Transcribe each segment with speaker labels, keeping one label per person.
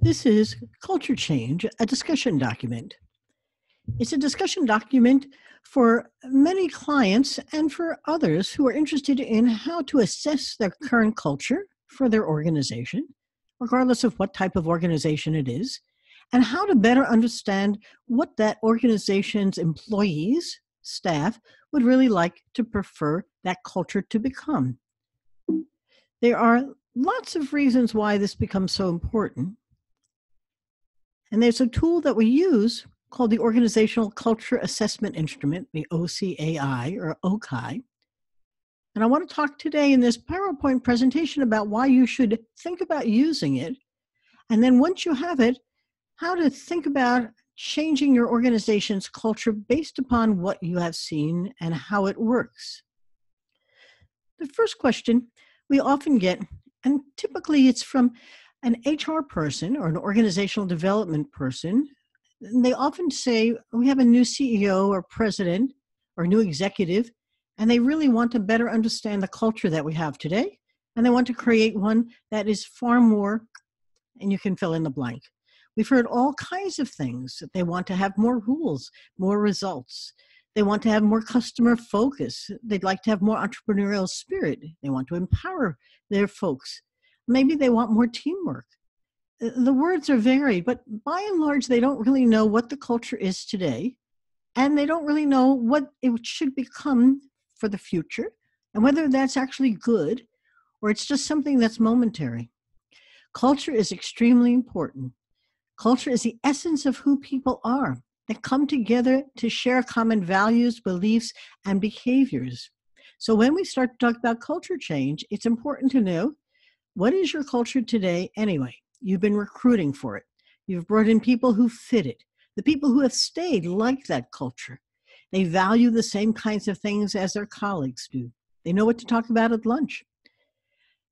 Speaker 1: This is Culture Change, a discussion document. It's a discussion document for many clients and for others who are interested in how to assess their current culture for their organization, regardless of what type of organization it is, and how to better understand what that organization's employees, staff, would really like to prefer that culture to become. There are lots of reasons why this becomes so important. And there's a tool that we use called the Organizational Culture Assessment Instrument, the OCAI or OCAI. And I want to talk today in this PowerPoint presentation about why you should think about using it. And then once you have it, how to think about changing your organization's culture based upon what you have seen and how it works. The first question we often get, and typically it's from an HR person or an organizational development person, they often say, we have a new CEO or president or new executive, and they really want to better understand the culture that we have today, and they want to create one that is far more, and you can fill in the blank. We've heard all kinds of things. That they want to have more rules, more results. They want to have more customer focus. They'd like to have more entrepreneurial spirit. They want to empower their folks. Maybe they want more teamwork. The words are varied, but by and large, they don't really know what the culture is today, and they don't really know what it should become for the future, and whether that's actually good, or it's just something that's momentary. Culture is extremely important. Culture is the essence of who people are. They come together to share common values, beliefs, and behaviors. So when we start to talk about culture change, it's important to know, what is your culture today anyway? You've been recruiting for it. You've brought in people who fit it. The people who have stayed like that culture. They value the same kinds of things as their colleagues do. They know what to talk about at lunch.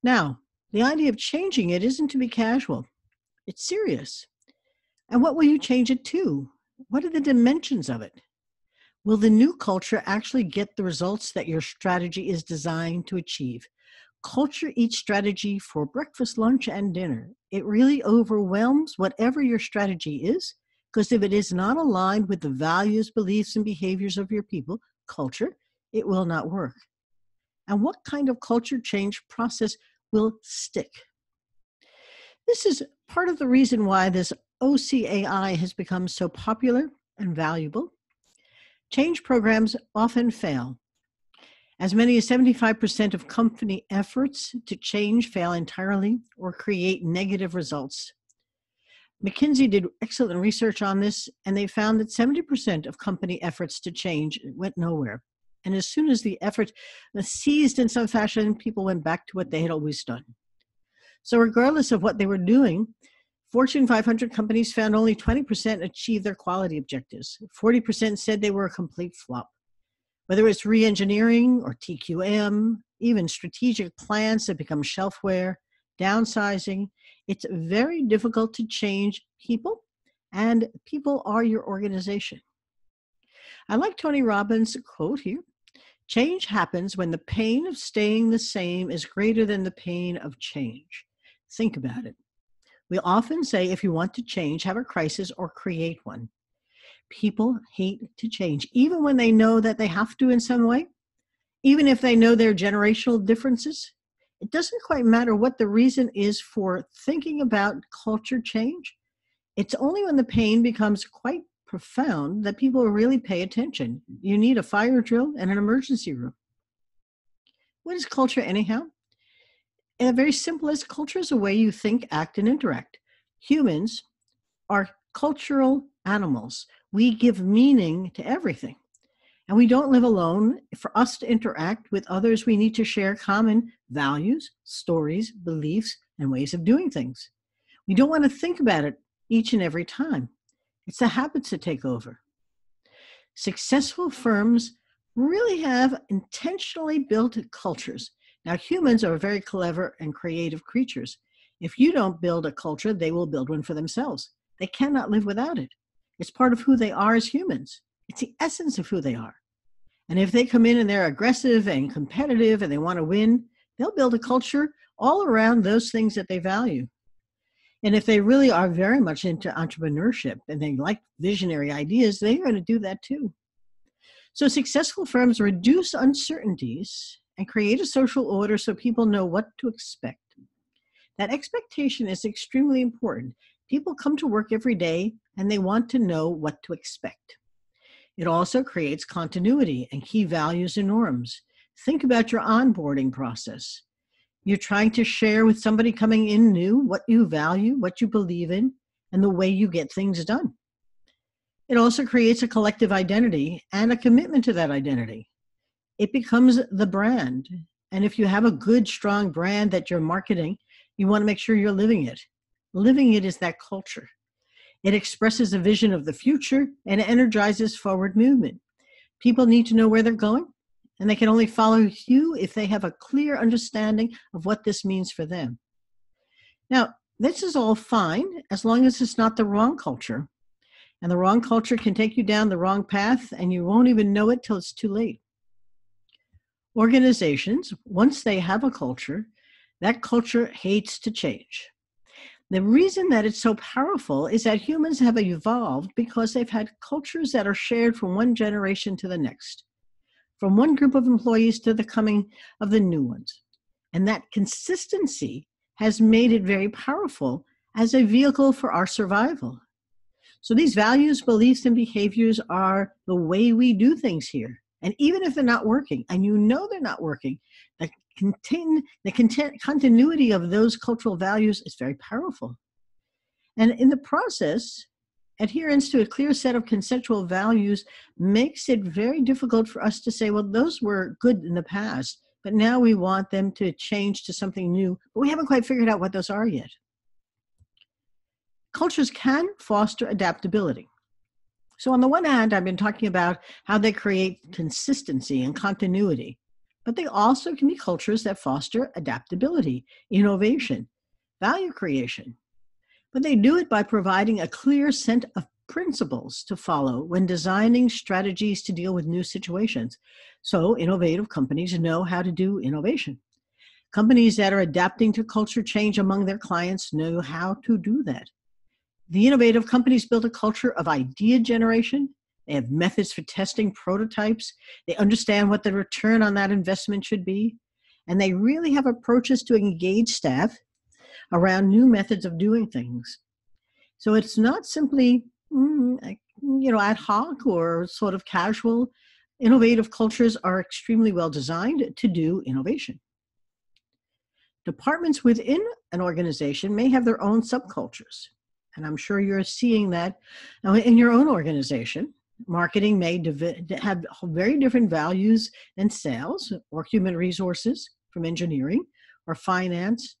Speaker 1: Now, the idea of changing it isn't to be casual. It's serious. And what will you change it to? What are the dimensions of it? Will the new culture actually get the results that your strategy is designed to achieve? Culture eats strategy for breakfast, lunch, and dinner. It really overwhelms whatever your strategy is, because if it is not aligned with the values, beliefs, and behaviors of your people, culture, it will not work. And what kind of culture change process will stick? This is part of the reason why this OCAI has become so popular and valuable. Change programs often fail. As many as 75% of company efforts to change fail entirely or create negative results. McKinsey did excellent research on this, and they found that 70% of company efforts to change went nowhere. And as soon as the effort ceased in some fashion, people went back to what they had always done. So regardless of what they were doing, Fortune 500 companies found only 20% achieved their quality objectives. 40% said they were a complete flop. Whether it's re-engineering or TQM, even strategic plans that become shelfware, downsizing, it's very difficult to change people, and people are your organization. I like Tony Robbins' quote here. Change happens when the pain of staying the same is greater than the pain of change. Think about it. We often say if you want to change, have a crisis or create one. People hate to change, even when they know that they have to in some way, even if they know their generational differences. It doesn't quite matter what the reason is for thinking about culture change. It's only when the pain becomes quite profound that people really pay attention. You need a fire drill and an emergency room. What is culture anyhow? In the very simplest, culture is a way you think, act, and interact. Humans are cultural animals. We give meaning to everything. And we don't live alone. For us to interact with others, we need to share common values, stories, beliefs, and ways of doing things. We don't want to think about it each and every time. It's the habits that take over. Successful firms really have intentionally built cultures. Now, humans are very clever and creative creatures. If you don't build a culture, they will build one for themselves. They cannot live without it. It's part of who they are as humans. It's the essence of who they are. And if they come in and they're aggressive and competitive and they want to win, they'll build a culture all around those things that they value. And if they really are very much into entrepreneurship and they like visionary ideas, they're going to do that too. So successful firms reduce uncertainties and create a social order so people know what to expect. That expectation is extremely important. People come to work every day and they want to know what to expect. It also creates continuity and key values and norms. Think about your onboarding process. You're trying to share with somebody coming in new what you value, what you believe in, and the way you get things done. It also creates a collective identity and a commitment to that identity. It becomes the brand. And if you have a good, strong brand that you're marketing, you want to make sure you're living it. Living it is that culture. It expresses a vision of the future and energizes forward movement. People need to know where they're going, and they can only follow you if they have a clear understanding of what this means for them. Now, this is all fine as long as it's not the wrong culture. And the wrong culture can take you down the wrong path, and you won't even know it till it's too late. Organizations, once they have a culture, that culture hates to change. The reason that it's so powerful is that humans have evolved because they've had cultures that are shared from one generation to the next, from one group of employees to the coming of the new ones. And that consistency has made it very powerful as a vehicle for our survival. So these values, beliefs, and behaviors are the way we do things here. And even if they're not working, and you know they're not working, the continuity of those cultural values is very powerful. And in the process, adherence to a clear set of consensual values makes it very difficult for us to say, well, those were good in the past, but now we want them to change to something new, but we haven't quite figured out what those are yet. Cultures can foster adaptability. So on the one hand, I've been talking about how they create consistency and continuity, but they also can be cultures that foster adaptability, innovation, value creation. But they do it by providing a clear set of principles to follow when designing strategies to deal with new situations. So innovative companies know how to do innovation. Companies that are adapting to culture change among their clients know how to do that. The innovative companies build a culture of idea generation. They have methods for testing prototypes. They understand what the return on that investment should be. And they really have approaches to engage staff around new methods of doing things. So it's not simply, ad hoc or sort of casual. Innovative cultures are extremely well designed to do innovation. Departments within an organization may have their own subcultures. And I'm sure you're seeing that in your own organization. Marketing may have very different values than sales or human resources from engineering or finance.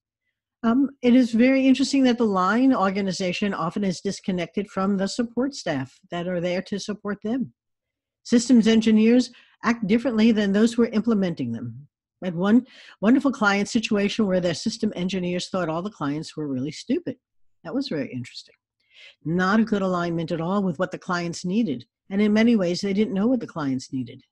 Speaker 1: It is very interesting that the line organization often is disconnected from the support staff that are there to support them. Systems engineers act differently than those who are implementing them. I had one wonderful client situation where their system engineers thought all the clients were really stupid. That was very interesting. Not a good alignment at all with what the clients needed. And in many ways, they didn't know what the clients needed.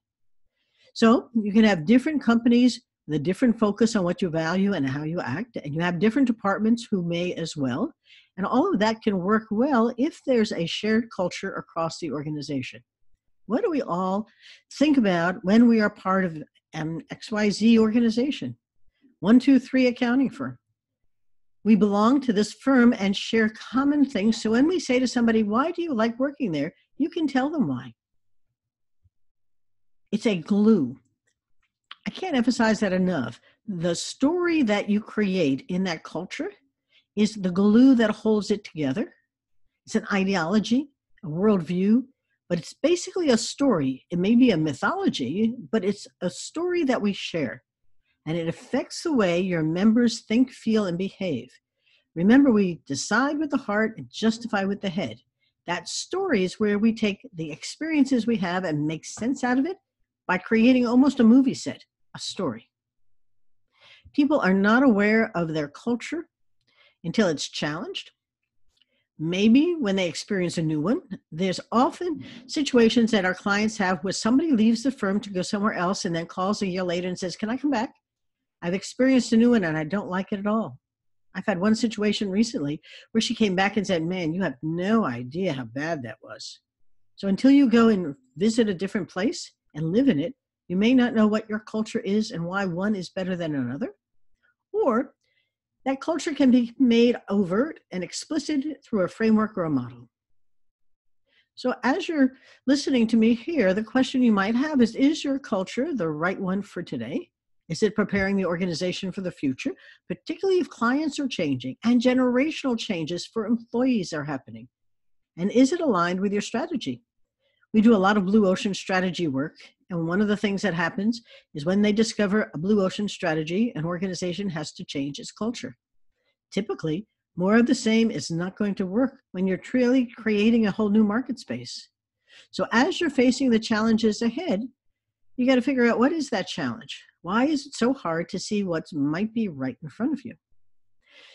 Speaker 1: So you can have different companies with a different focus on what you value and how you act. And you have different departments who may as well. And all of that can work well if there's a shared culture across the organization. What do we all think about when we are part of an XYZ organization? 1, 2, 3 accounting firm. We belong to this firm and share common things. So when we say to somebody, why do you like working there? You can tell them why. It's a glue. I can't emphasize that enough. The story that you create in that culture is the glue that holds it together. It's an ideology, a worldview, but it's basically a story. It may be a mythology, but it's a story that we share. And it affects the way your members think, feel, and behave. Remember, we decide with the heart and justify with the head. That story is where we take the experiences we have and make sense out of it by creating almost a movie set, a story. People are not aware of their culture until it's challenged. Maybe when they experience a new one. There's often situations that our clients have where somebody leaves the firm to go somewhere else and then calls a year later and says, can I come back? I've experienced a new one and I don't like it at all. I've had one situation recently where she came back and said, "Man, you have no idea how bad that was." So until you go and visit a different place and live in it, you may not know what your culture is and why one is better than another. Or that culture can be made overt and explicit through a framework or a model. So as you're listening to me here, the question you might have is your culture the right one for today? Is it preparing the organization for the future, particularly if clients are changing and generational changes for employees are happening? And is it aligned with your strategy? We do a lot of blue ocean strategy work. And one of the things that happens is when they discover a blue ocean strategy, an organization has to change its culture. Typically, more of the same is not going to work when you're truly creating a whole new market space. So as you're facing the challenges ahead, you got to figure out, what is that challenge? Why is it so hard to see what might be right in front of you?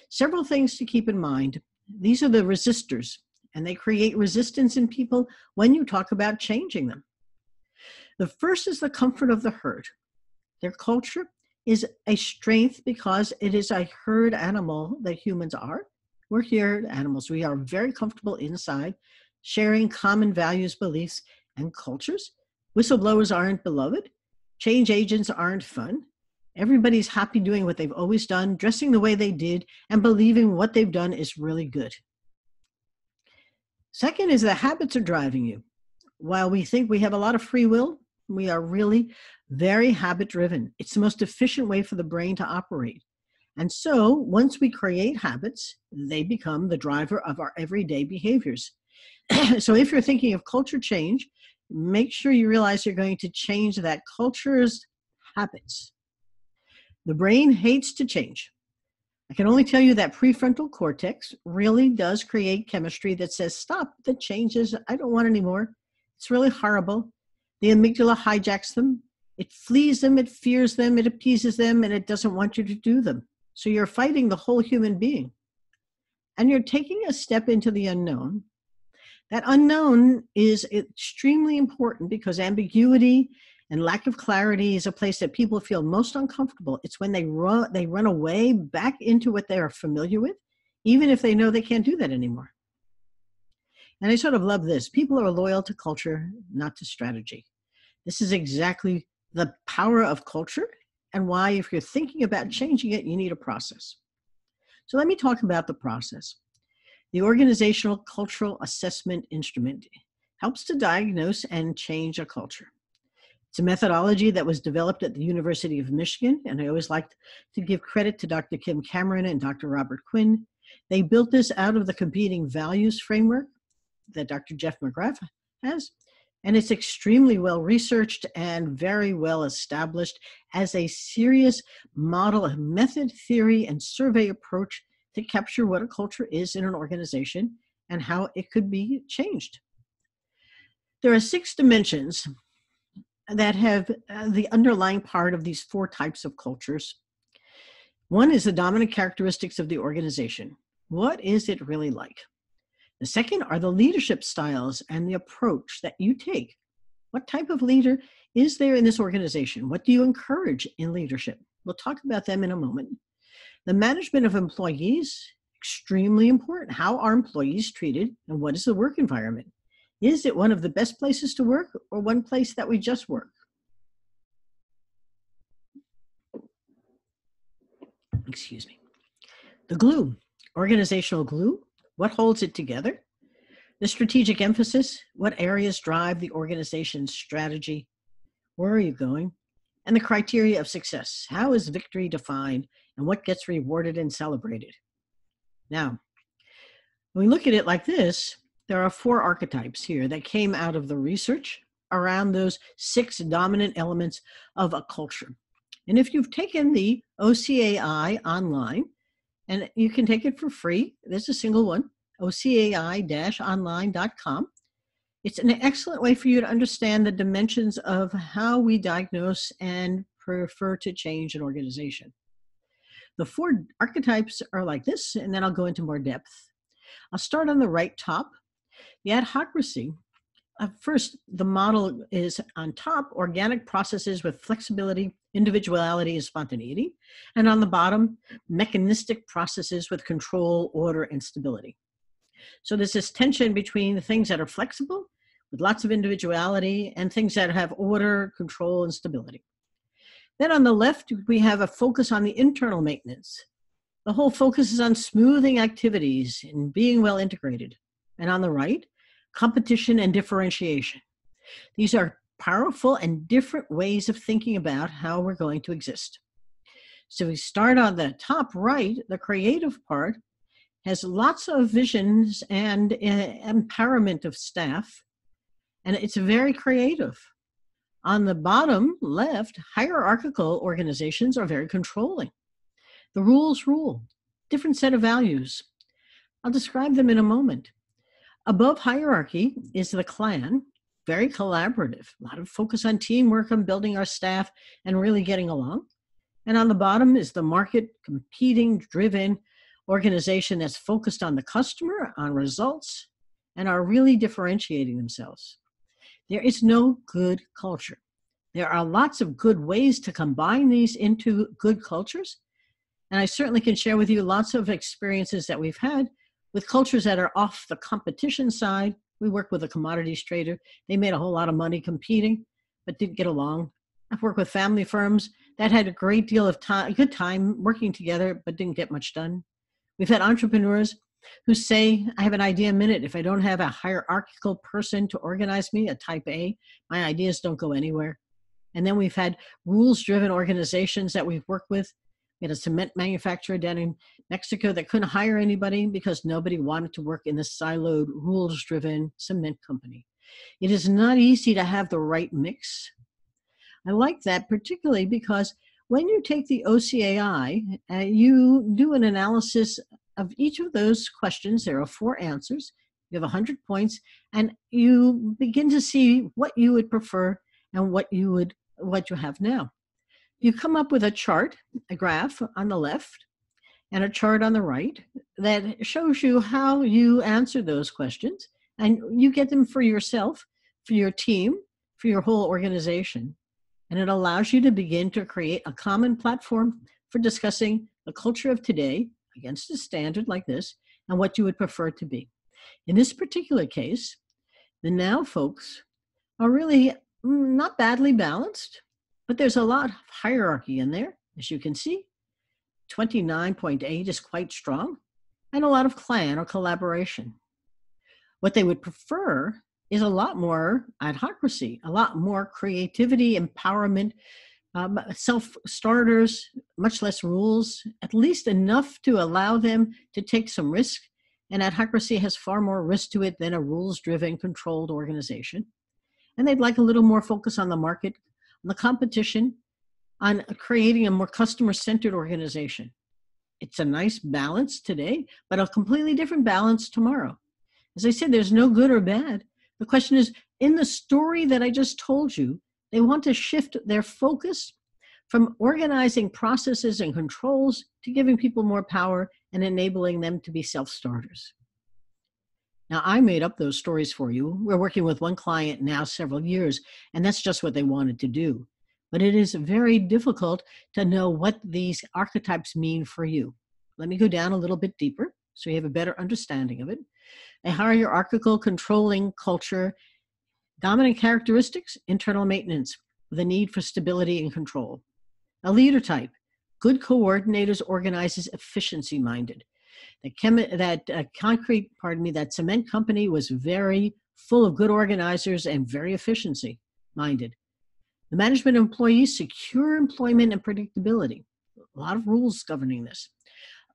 Speaker 1: Several things to keep in mind. These are the resistors, and they create resistance in people when you talk about changing them. The first is the comfort of the herd. Their culture is a strength because it is a herd animal that humans are. We're herd animals. We are very comfortable inside, sharing common values, beliefs, and cultures. Whistleblowers aren't beloved. Change agents aren't fun. Everybody's happy doing what they've always done, dressing the way they did, and believing what they've done is really good. Second is the habits are driving you. While we think we have a lot of free will, we are really very habit driven. It's the most efficient way for the brain to operate. And so once we create habits, they become the driver of our everyday behaviors. So if you're thinking of culture change, make sure you realize you're going to change that culture's habits. The brain hates to change. I can only tell you that prefrontal cortex really does create chemistry that says, stop the changes, I don't want anymore. It's really horrible. The amygdala hijacks them. It flees them, it fears them, it appeases them, and it doesn't want you to do them. So you're fighting the whole human being. And you're taking a step into the unknown. That unknown is extremely important because ambiguity and lack of clarity is a place that people feel most uncomfortable. It's when they run away back into what they are familiar with, even if they know they can't do that anymore. And I sort of love this. People are loyal to culture, not to strategy. This is exactly the power of culture and why, if you're thinking about changing it, you need a process. So let me talk about the process. The Organizational Cultural Assessment Instrument helps to diagnose and change a culture. It's a methodology that was developed at the University of Michigan, and I always like to give credit to Dr. Kim Cameron and Dr. Robert Quinn. They built this out of the competing values framework that Dr. Jeff McGrath has, and it's extremely well researched and very well established as a serious model of method, theory, and survey approach to capture what a culture is in an organization and how it could be changed. There are 6 dimensions that have the underlying part of these 4 types of cultures. One is the dominant characteristics of the organization. What is it really like? The second are the leadership styles and the approach that you take. What type of leader is there in this organization? What do you encourage in leadership? We'll talk about them in a moment. The management of employees, extremely important. How are employees treated and what is the work environment? Is it one of the best places to work or one place that we just work? Excuse me. The glue, organizational glue, what holds it together? The strategic emphasis, what areas drive the organization's strategy? Where are you going? And the criteria of success, how is victory defined and what gets rewarded and celebrated? Now, when we look at it like this, there are 4 archetypes here that came out of the research around those 6 dominant elements of a culture. And if you've taken the OCAI online, and you can take it for free, there's a single one, ocai-online.com. It's an excellent way for you to understand the dimensions of how we diagnose and prefer to change an organization. The 4 archetypes are like this, and then I'll go into more depth. I'll start on the right top. The adhocracy First, the model is on top, organic processes with flexibility, individuality, and spontaneity. And on the bottom, mechanistic processes with control, order, and stability. So there's this tension between the things that are flexible with lots of individuality and things that have order, control, and stability. Then on the left, we have a focus on the internal maintenance. The whole focus is on smoothing activities and being well integrated. And on the right, competition and differentiation. These are powerful and different ways of thinking about how we're going to exist. So we start on the top right, the creative part has lots of visions and empowerment of staff, and it's very creative. On the bottom left, hierarchical organizations are very controlling. The rules rule, different set of values. I'll describe them in a moment. Above hierarchy is the clan, very collaborative, a lot of focus on teamwork, on building our staff and really getting along. And on the bottom is the market competing, driven organization that's focused on the customer, on results, and are really differentiating themselves. There is no good culture. There are lots of good ways to combine these into good cultures. And I certainly can share with you lots of experiences that we've had with cultures that are off the competition side. We worked with a commodities trader. They made a whole lot of money competing, but didn't get along. I've worked with family firms that had a great deal of time, good time working together, but didn't get much done. We've had entrepreneurs who say, I have an idea a minute. If I don't have a hierarchical person to organize me, a type A, my ideas don't go anywhere. And then we've had rules-driven organizations that we've worked with. We had a cement manufacturer down in Mexico that couldn't hire anybody because nobody wanted to work in the siloed, rules-driven cement company. It is not easy to have the right mix. I like that particularly because when you take the OCAI, you do an analysis of each of those questions. There are 4 answers. You have 100 points, and you begin to see what you would prefer and what you have now. You come up with a chart, a graph on the left, and a chart on the right that shows you how you answer those questions, and you get them for yourself, for your team, for your whole organization. And it allows you to begin to create a common platform for discussing the culture of today against a standard like this and what you would prefer to be. In this particular case, the now folks are really not badly balanced, but there's a lot of hierarchy in there, as you can see. 29.8 is quite strong, and a lot of clan or collaboration. What they would prefer is a lot more adhocracy, a lot more creativity, empowerment, self-starters, much less rules, at least enough to allow them to take some risk. And adhocracy has far more risk to it than a rules-driven, controlled organization. And they'd like a little more focus on the market, on the competition, on creating a more customer-centered organization. It's a nice balance today, but a completely different balance tomorrow. As I said, there's no good or bad. The question is, in the story that I just told you, they want to shift their focus from organizing processes and controls to giving people more power and enabling them to be self-starters. Now, I made up those stories for you. We're working with one client now several years, and that's just what they wanted to do. But it is very difficult to know what these archetypes mean for you. Let me go down a little bit deeper so you have a better understanding of it. A hierarchical, controlling culture, dominant characteristics, internal maintenance, with a need for stability and control. A leader type, good coordinators, organizers, efficiency-minded. That cement company was very full of good organizers and very efficiency-minded. The management employees, secure employment and predictability. A lot of rules governing this.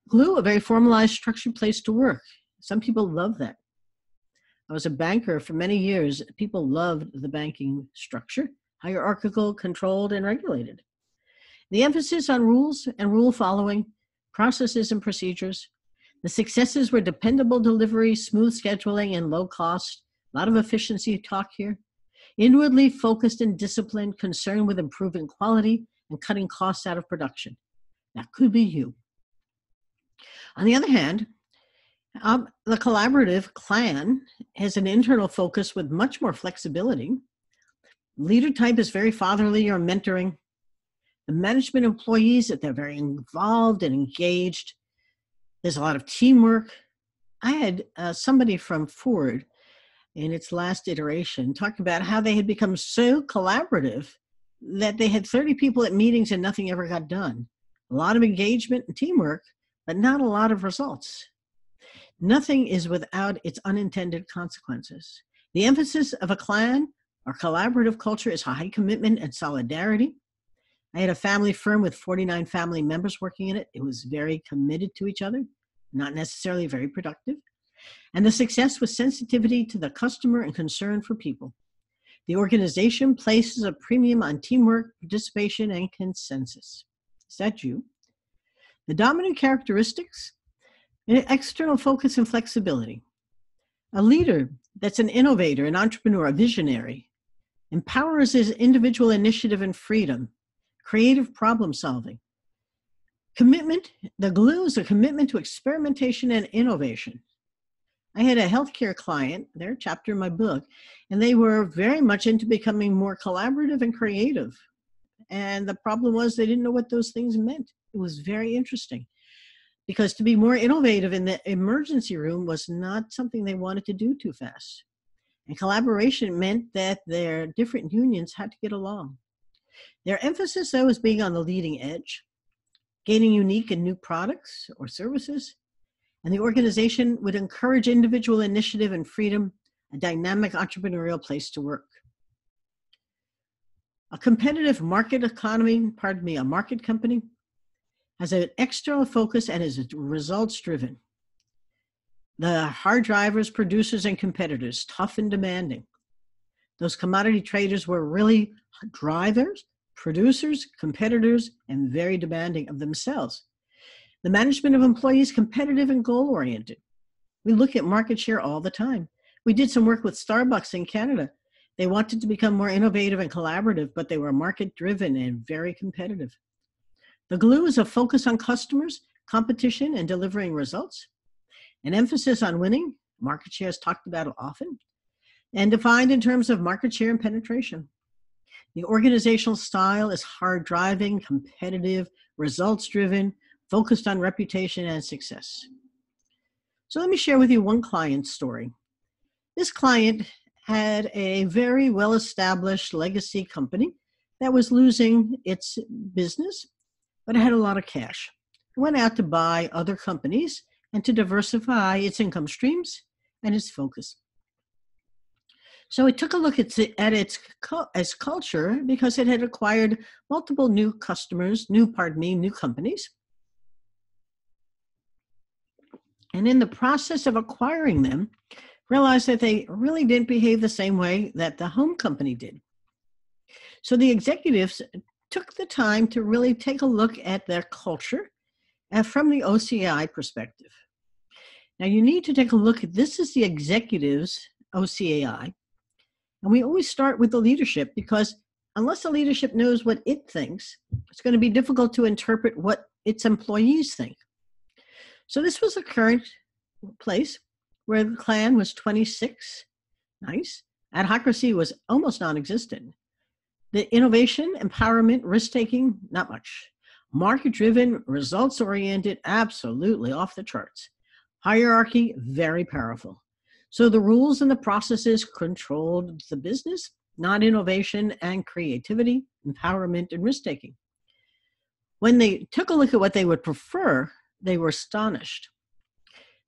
Speaker 1: Glue, a very formalized, structured place to work. Some people love that. I was a banker for many years. People loved the banking structure, hierarchical, controlled, and regulated. The emphasis on rules and rule following, processes and procedures. The successes were dependable delivery, smooth scheduling, and low cost. A lot of efficiency talk here. Inwardly focused and disciplined, concerned with improving quality and cutting costs out of production. That could be you. On the other hand, The collaborative clan has an internal focus with much more flexibility. Leader type is very fatherly or mentoring. The management employees, that they're very involved and engaged. There's a lot of teamwork. I had somebody from Ford in its last iteration talk about how they had become so collaborative that they had 30 people at meetings and nothing ever got done. A lot of engagement and teamwork, but not a lot of results. Nothing is without its unintended consequences. The emphasis of a clan or collaborative culture is high commitment and solidarity. I had a family firm with 49 family members working in it. It was very committed to each other, not necessarily very productive. And the success was sensitivity to the customer and concern for people. The organization places a premium on teamwork, participation, and consensus. Is that you? The dominant characteristics: external focus and flexibility. A leader that's an innovator, an entrepreneur, a visionary, empowers his individual initiative and freedom, creative problem solving. Commitment, the glue is a commitment to experimentation and innovation. I had a healthcare client, their chapter in my book, and they were very much into becoming more collaborative and creative. And the problem was they didn't know what those things meant. It was very interesting because to be more innovative in the emergency room was not something they wanted to do too fast. And collaboration meant that their different unions had to get along. Their emphasis, though, was being on the leading edge, gaining unique and new products or services. And the organization would encourage individual initiative and freedom, a dynamic entrepreneurial place to work. A competitive market economy, a market company, has an external focus and is results driven. The hard drivers, producers, and competitors, tough and demanding. Those commodity traders were really drivers, producers, competitors, and very demanding of themselves. The management of employees, competitive and goal-oriented. We look at market share all the time. We did some work with Starbucks in Canada. They wanted to become more innovative and collaborative, but they were market-driven and very competitive. The glue is a focus on customers, competition, and delivering results. An emphasis on winning. Market share is talked about often, and defined in terms of market share and penetration. The organizational style is hard driving, competitive, results-driven, focused on reputation and success. So let me share with you one client story. This client had a very well-established legacy company that was losing its business, but it had a lot of cash. It went out to buy other companies and to diversify its income streams and its focus. So it took a look at its culture because it had acquired multiple new companies. And in the process of acquiring them, realized that they really didn't behave the same way that the home company did. So the executives took the time to really take a look at their culture from the OCAI perspective. Now you need to take a look at, this is the executives' OCAI. And we always start with the leadership because unless the leadership knows what it thinks, it's going to be difficult to interpret what its employees think. So this was a current place where the clan was 26. Nice. Adhocracy was almost non-existent. The innovation, empowerment, risk-taking, not much. Market-driven, results-oriented, absolutely off the charts. Hierarchy, very powerful. So the rules and the processes controlled the business, not innovation and creativity, empowerment, and risk-taking. When they took a look at what they would prefer, they were astonished.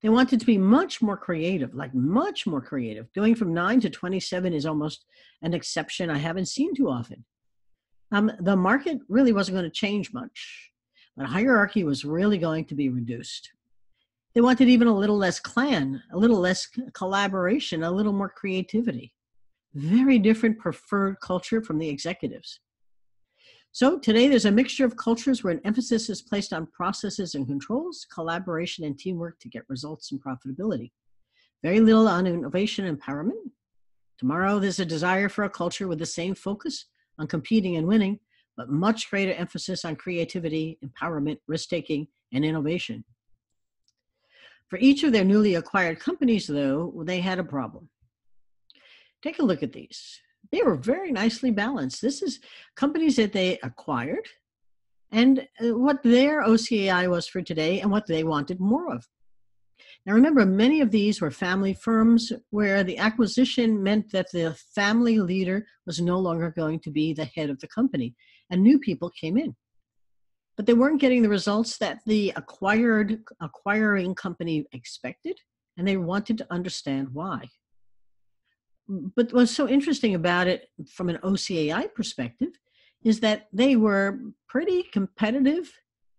Speaker 1: They wanted to be much more creative, like much more creative. Going from 9 to 27 is almost an exception I haven't seen too often. The market really wasn't going to change much, but hierarchy was really going to be reduced. They wanted even a little less clan, a little less collaboration, a little more creativity. Very different preferred culture from the executives. So today there's a mixture of cultures where an emphasis is placed on processes and controls, collaboration and teamwork to get results and profitability. Very little on innovation and empowerment. Tomorrow there's a desire for a culture with the same focus on competing and winning, but much greater emphasis on creativity, empowerment, risk-taking, and innovation. For each of their newly acquired companies, though, they had a problem. Take a look at these. They were very nicely balanced. This is companies that they acquired and what their OCAI was for today and what they wanted more of. Now remember, many of these were family firms where the acquisition meant that the family leader was no longer going to be the head of the company, and new people came in. But they weren't getting the results that the acquiring company expected, and they wanted to understand why. But what's so interesting about it from an OCAI perspective is that they were pretty competitive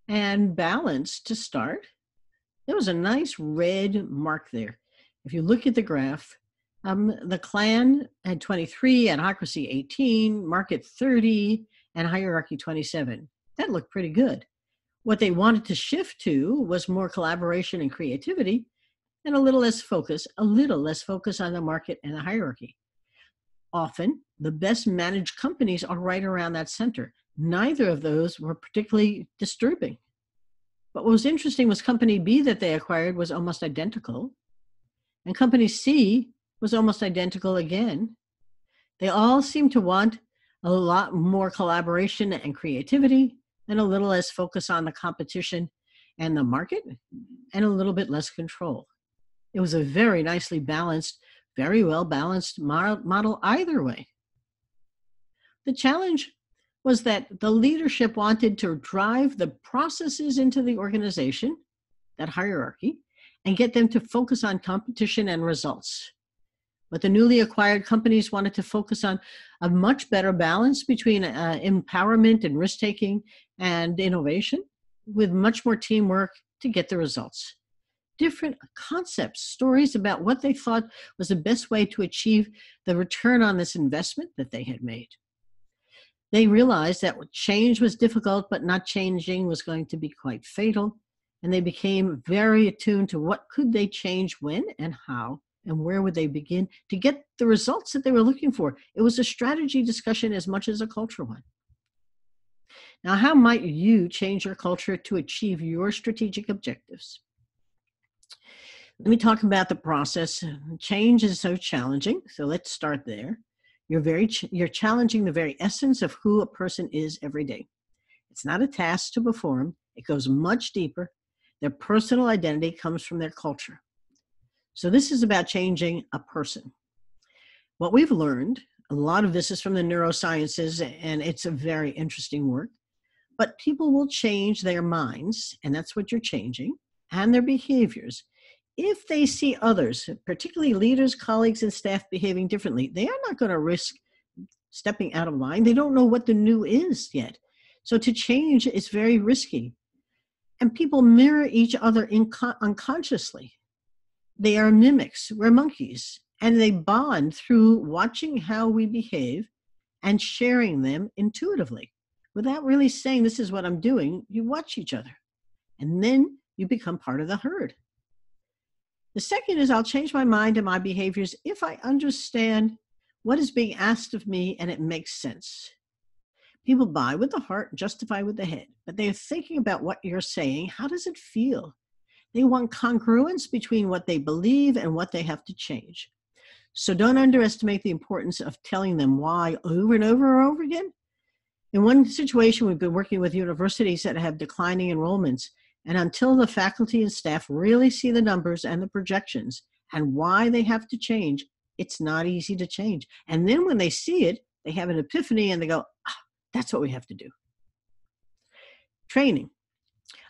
Speaker 1: and balanced to start. There was a nice red mark there. If you look at the graph, the clan had 23, adhocracy 18, market 30, and hierarchy 27. That looked pretty good. What they wanted to shift to was more collaboration and creativity and a little less focus on the market and the hierarchy. Often, the best managed companies are right around that center. Neither of those were particularly disturbing. But what was interesting was company B that they acquired was almost identical, and company C was almost identical again. They all seemed to want a lot more collaboration and creativity and a little less focus on the competition and the market and a little bit less control. It was a very nicely balanced, very well balanced model either way. The challenge was that the leadership wanted to drive the processes into the organization, that hierarchy, and get them to focus on competition and results. But the newly acquired companies wanted to focus on a much better balance between empowerment and risk-taking and innovation, with much more teamwork to get the results. Different concepts, stories about what they thought was the best way to achieve the return on this investment that they had made. They realized that change was difficult, but not changing was going to be quite fatal. And they became very attuned to what could they change when and how, and where would they begin to get the results that they were looking for. It was a strategy discussion as much as a culture one. Now, how might you change your culture to achieve your strategic objectives? Let me talk about the process. Change is so challenging, so let's start there. You're challenging the very essence of who a person is every day. It's not a task to perform. It goes much deeper. Their personal identity comes from their culture. So this is about changing a person. What we've learned, a lot of this is from the neurosciences, and it's a very interesting work, but people will change their minds, and that's what you're changing, and their behaviors. If they see others, particularly leaders, colleagues, and staff behaving differently, they are not going to risk stepping out of line. They don't know what the new is yet. So to change is very risky. And people mirror each other unconsciously. They are mimics. We're monkeys. And they bond through watching how we behave and sharing them intuitively. Without really saying, this is what I'm doing, you watch each other. And then you become part of the herd. The second is I'll change my mind and my behaviors if I understand what is being asked of me and it makes sense. People buy with the heart, justify with the head, but they're thinking about what you're saying. How does it feel? They want congruence between what they believe and what they have to change. So don't underestimate the importance of telling them why over and over and over again. In one situation, we've been working with universities that have declining enrollments. And until the faculty and staff really see the numbers and the projections and why they have to change, it's not easy to change. And then when they see it, they have an epiphany and they go, that's what we have to do. Training.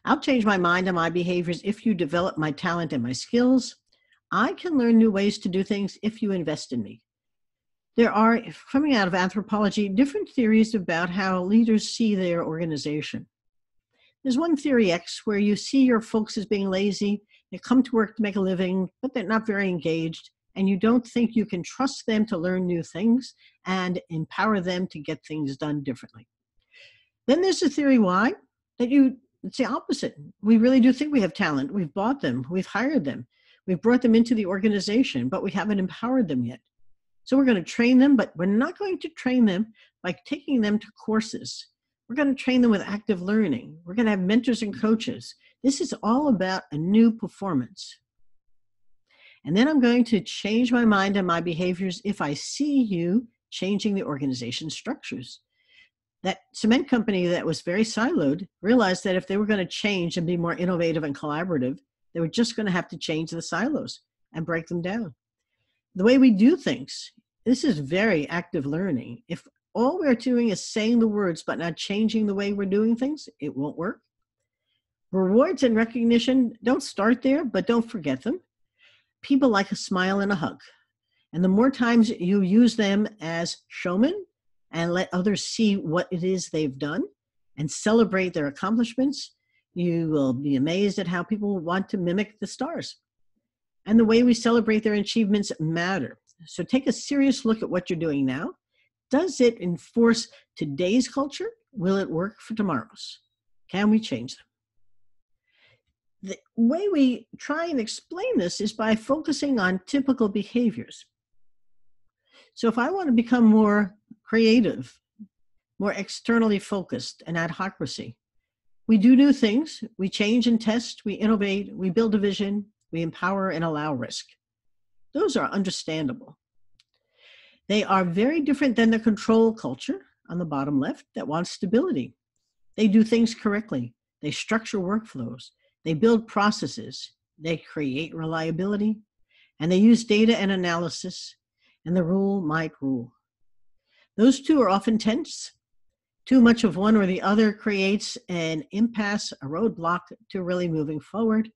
Speaker 1: I'll change my mind and my behaviors if you develop my talent and my skills. I can learn new ways to do things if you invest in me. There are, coming out of anthropology, different theories about how leaders see their organization. There's one theory X where you see your folks as being lazy, they come to work to make a living, but they're not very engaged, and you don't think you can trust them to learn new things and empower them to get things done differently. Then there's a theory Y that it's the opposite. We really do think we have talent. We've bought them, we've hired them, we've brought them into the organization, but we haven't empowered them yet. So we're going to train them, but we're not going to train them by taking them to courses. We're going to train them with active learning. We're going to have mentors and coaches. This is all about a new performance. And then I'm going to change my mind and my behaviors if I see you changing the organization structures. That cement company that was very siloed realized that if they were going to change and be more innovative and collaborative, they were just going to have to change the silos and break them down. The way we do things, this is very active learning. If all we're doing is saying the words but not changing the way we're doing things, it won't work. Rewards and recognition, don't start there, but don't forget them. People like a smile and a hug. And the more times you use them as showmen and let others see what it is they've done and celebrate their accomplishments, you will be amazed at how people want to mimic the stars. And the way we celebrate their achievements matter. So take a serious look at what you're doing now. Does it enforce today's culture? Will it work for tomorrow's? Can we change them? The way we try and explain this is by focusing on typical behaviors. So if I want to become more creative, more externally focused, and adhocracy, we do new things. We change and test. We innovate. We build a vision. We empower and allow risk. Those are understandable. They are very different than the control culture on the bottom left that wants stability. They do things correctly. They structure workflows. They build processes. They create reliability. And they use data and analysis. And the rule might rule. Those two are often tense. Too much of one or the other creates an impasse, a roadblock to really moving forward.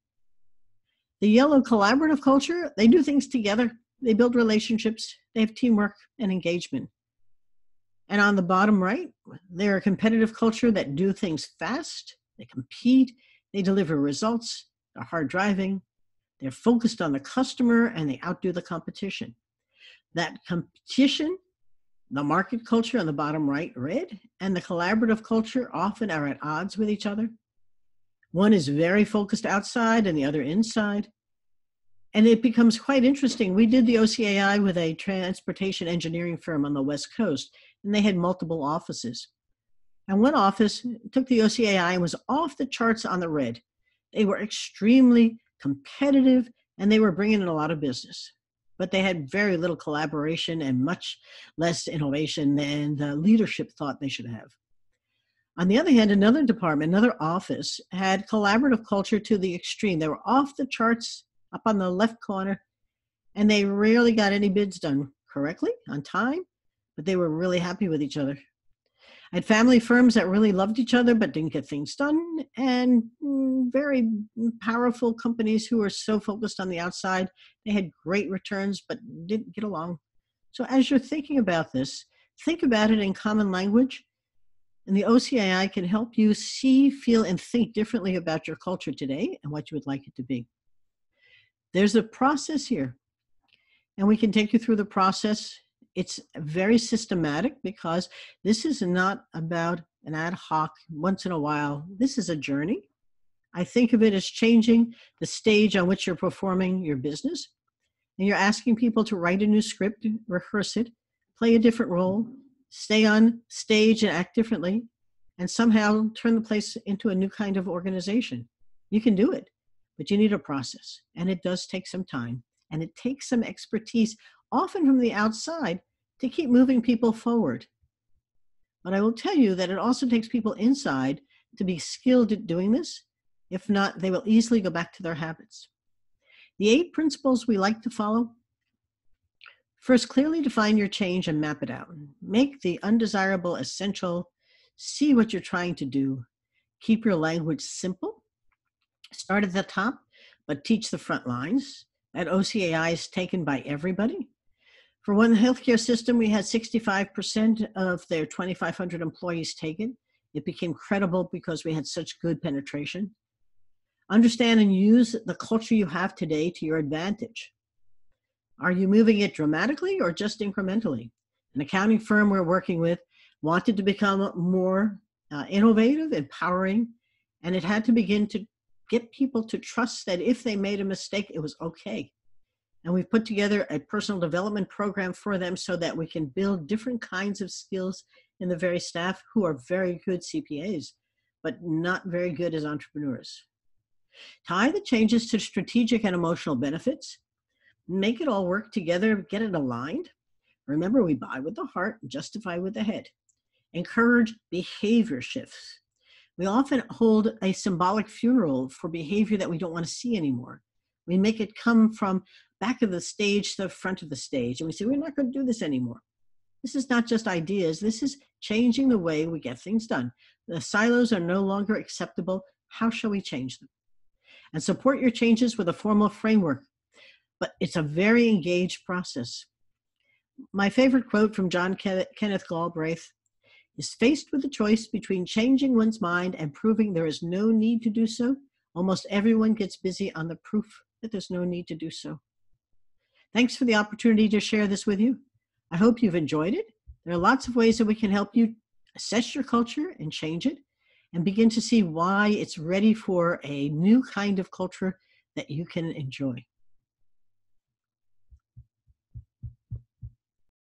Speaker 1: The yellow collaborative culture, they do things together. They build relationships. They have teamwork and engagement. And on the bottom right, they're a competitive culture that do things fast. They compete. They deliver results. They're hard driving. They're focused on the customer and they outdo the competition. That competition, the market culture on the bottom right, red, and the collaborative culture often are at odds with each other. One is very focused outside and the other inside. And it becomes quite interesting. We did the OCAI with a transportation engineering firm on the West Coast, and they had multiple offices. And one office took the OCAI and was off the charts on the red. They were extremely competitive, and they were bringing in a lot of business. But they had very little collaboration and much less innovation than the leadership thought they should have. On the other hand, another department, another office, had collaborative culture to the extreme. They were off the charts up on the left corner, and they rarely got any bids done correctly, on time, but they were really happy with each other. I had family firms that really loved each other but didn't get things done, and very powerful companies who were so focused on the outside, they had great returns but didn't get along. So as you're thinking about this, think about it in common language, and the OCAI can help you see, feel, and think differently about your culture today and what you would like it to be. There's a process here, and we can take you through the process. It's very systematic because this is not about an ad hoc, once in a while. This is a journey. I think of it as changing the stage on which you're performing your business. And you're asking people to write a new script, rehearse it, play a different role, stay on stage and act differently, and somehow turn the place into a new kind of organization. You can do it, but you need a process. And it does take some time. And it takes some expertise, often from the outside, to keep moving people forward. But I will tell you that it also takes people inside to be skilled at doing this. If not, they will easily go back to their habits. The 8 principles we like to follow. First, clearly define your change and map it out. Make the undesirable essential. See what you're trying to do. Keep your language simple. Start at the top, but teach the front lines. That OCAI is taken by everybody. For one healthcare system, we had 65% of their 2,500 employees taken. It became credible because we had such good penetration. Understand and use the culture you have today to your advantage. Are you moving it dramatically or just incrementally? An accounting firm we're working with wanted to become more innovative, empowering, and it had to begin to get people to trust that if they made a mistake, it was okay. And we've put together a personal development program for them so that we can build different kinds of skills in the very staff who are very good CPAs, but not very good as entrepreneurs. Tie the changes to strategic and emotional benefits. Make it all work together, get it aligned. Remember, we buy with the heart and justify with the head. Encourage behavior shifts. We often hold a symbolic funeral for behavior that we don't want to see anymore. We make it come from back of the stage to the front of the stage, and we say, we're not going to do this anymore. This is not just ideas. This is changing the way we get things done. The silos are no longer acceptable. How shall we change them? And support your changes with a formal framework. But it's a very engaged process. My favorite quote from John Kenneth Galbraith is, faced with the choice between changing one's mind and proving there is no need to do so, almost everyone gets busy on the proof that there's no need to do so. Thanks for the opportunity to share this with you. I hope you've enjoyed it. There are lots of ways that we can help you assess your culture and change it and begin to see why it's ready for a new kind of culture that you can enjoy.